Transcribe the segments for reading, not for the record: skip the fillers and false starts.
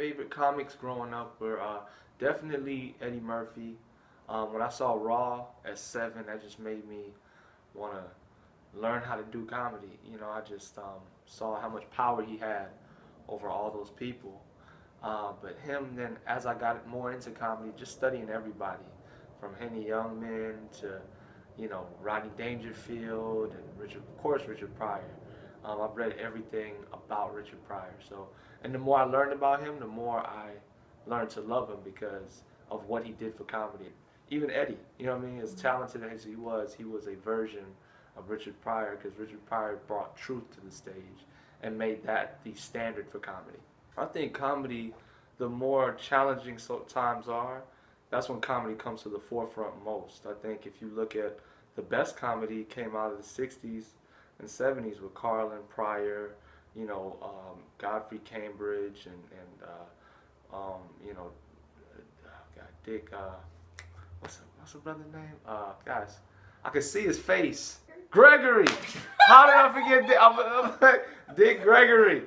favorite comics growing up were definitely Eddie Murphy. When I saw Raw at 7, that just made me want to learn how to do comedy. You know, I just saw how much power he had over all those people. But him, then as I got more into comedy, just studying everybody, from Henny Youngman to, Rodney Dangerfield and of course, Richard Pryor. I've read everything about Richard Pryor. So, and the more I learned about him, the more I learned to love him because of what he did for comedy. Even Eddie, you know what I mean? As talented as he was a version of Richard Pryor because Richard Pryor brought truth to the stage and made that the standard for comedy. I think comedy, the more challenging times are, that's when comedy comes to the forefront most. I think if you look at the best comedy came out of the 60s and 70s with Carlin, Pryor, Godfrey Cambridge, and Dick, what's the brother's name? Guys, I can see his face. Gregory! How did I forget Dick Gregory?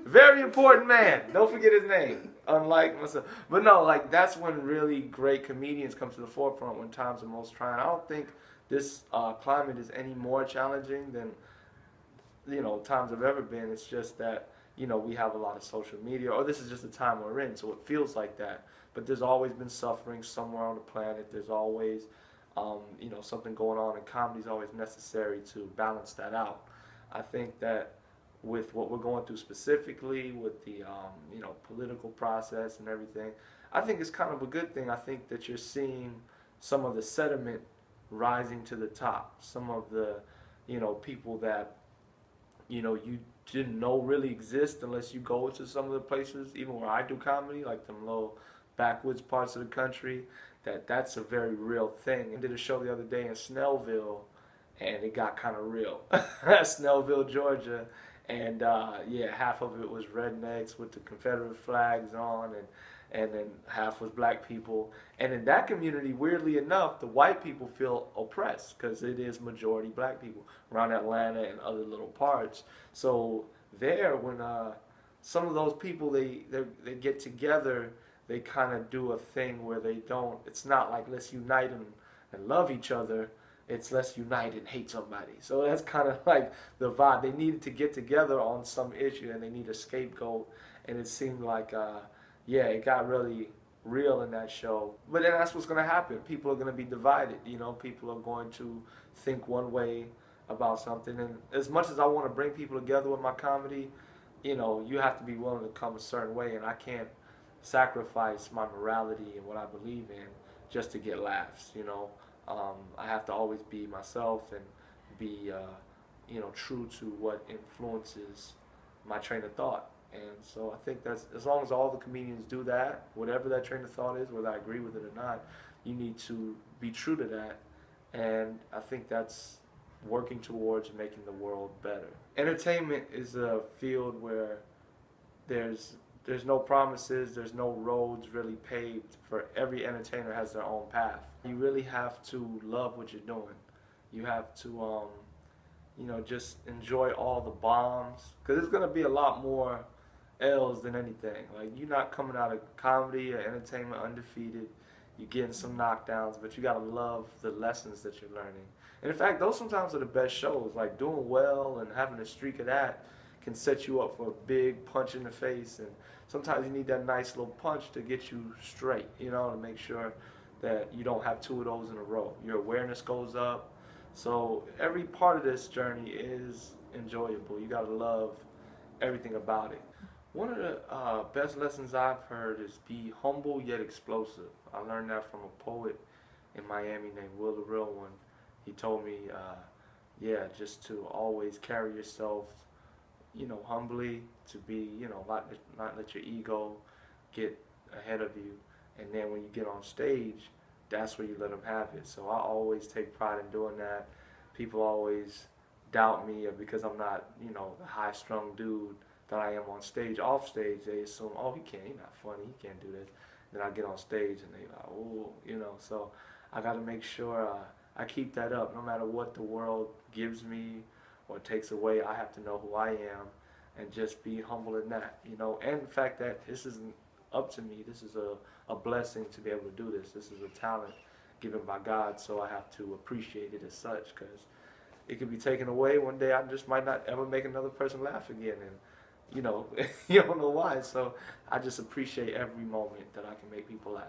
Very important man. Don't forget his name. Unlike myself. But no, like that's when really great comedians come to the forefront when times are most trying. I don't think this climate is any more challenging than times have ever been. It's just that we have a lot of social media, or this is just the time we're in, so it feels like that. But there's always been suffering somewhere on the planet. There's always something going on, and comedy is always necessary to balance that out. I think that with what we're going through specifically with the political process and everything, I think it's kind of a good thing. I think that you're seeing some of the sediment rising to the top. Some of the people that you didn't know really exist unless you go into some of the places, even where I do comedy, like them little backwoods parts of the country, that's a very real thing. I did a show the other day in Snellville, and it got kind of real. Snellville, Georgia, and half of it was rednecks with the Confederate flags on, and then half was black people. And in that community, weirdly enough, the white people feel oppressed because it is majority black people around Atlanta and other little parts. So there, when some of those people they get together, they kind of do a thing where they don't. It's not like let's unite and love each other. It's let's unite and hate somebody. So that's kind of like the vibe. They needed to get together on some issue and they need a scapegoat. And it seemed like, it got really real in that show. But then that's what's going to happen. People are going to be divided. People are going to think one way about something. And as much as I want to bring people together with my comedy, you have to be willing to come a certain way. And I can't sacrifice my morality and what I believe in just to get laughs, I have to always be myself and be, true to what influences my train of thought. And so I think that's, as long as all the comedians do that, whatever that train of thought is, whether I agree with it or not, you need to be true to that. And I think that's working towards making the world better. Entertainment is a field where there's no promises, there's no roads really paved. For every entertainer has their own path. You really have to love what you're doing. You have to, just enjoy all the bombs. Because there's going to be a lot more L's than anything. Like, you're not coming out of comedy or entertainment undefeated. You're getting some knockdowns, but you got to love the lessons that you're learning. And in fact, those sometimes are the best shows. Like, doing well and having a streak of that can set you up for a big punch in the face. And sometimes you need that nice little punch to get you straight, to make sure that you don't have two of those in a row. Your awareness goes up. So every part of this journey is enjoyable. You got to love everything about it. One of the best lessons I've heard is be humble yet explosive. I learned that from a poet in Miami named Will the Real One. He told me, just to always carry yourself humbly, to be, not let your ego get ahead of you. And then when you get on stage, that's where you let them have it. So I always take pride in doing that. People always doubt me because I'm not, the high-strung dude that I am on stage. Off stage, they assume, oh, he's not funny, he can't do this. Then I get on stage and they like, oh, so I got to make sure I keep that up. No matter what the world gives me or takes away, I have to know who I am and just be humble in that, and the fact that this isn't up to me. This is a blessing to be able to do this. This is a talent given by God, so I have to appreciate it as such, because it could be taken away one day. I just might not ever make another person laugh again, and you know, you don't know why. So I just appreciate every moment that I can make people laugh.